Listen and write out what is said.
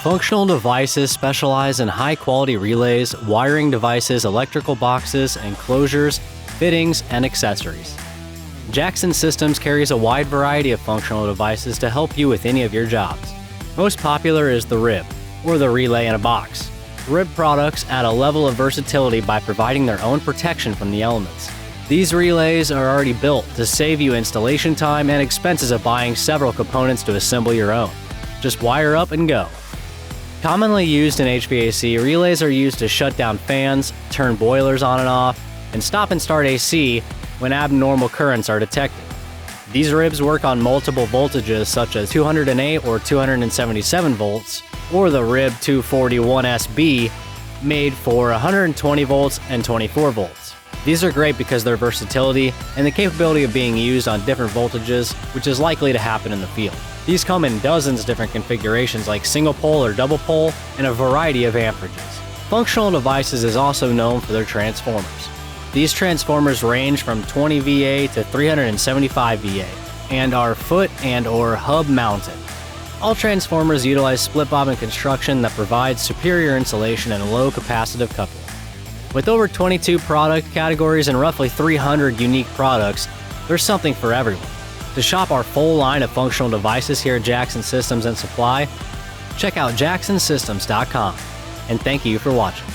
Functional Devices specialize in high-quality relays, wiring devices, electrical boxes, enclosures, fittings, and accessories. Jackson Systems carries a wide variety of functional devices to help you with any of your jobs. Most popular is the RIB, or the relay in a box. RIB products add a level of versatility by providing their own protection from the elements. These relays are already built to save you installation time and expenses of buying several components to assemble your own. Just wire up and go. Commonly used in HVAC, relays are used to shut down fans, turn boilers on and off, and stop and start AC when abnormal currents are detected. These RIBs work on multiple voltages such as 208 or 277 volts, or the RIB 241SB, made for 120 volts and 24 volts. These are great because their versatility and the capability of being used on different voltages, which is likely to happen in the field. These come in dozens of different configurations like single pole or double pole and a variety of amperages. Functional Devices is also known for their transformers. These transformers range from 20 VA to 375 VA and are foot and or hub mounted. All transformers utilize split bobbin construction that provides superior insulation and low capacitive coupling. With over 22 product categories and roughly 300 unique products, there's something for everyone. To shop our full line of functional devices here at Jackson Systems and Supply, check out jacksonsystems.com. And thank you for watching.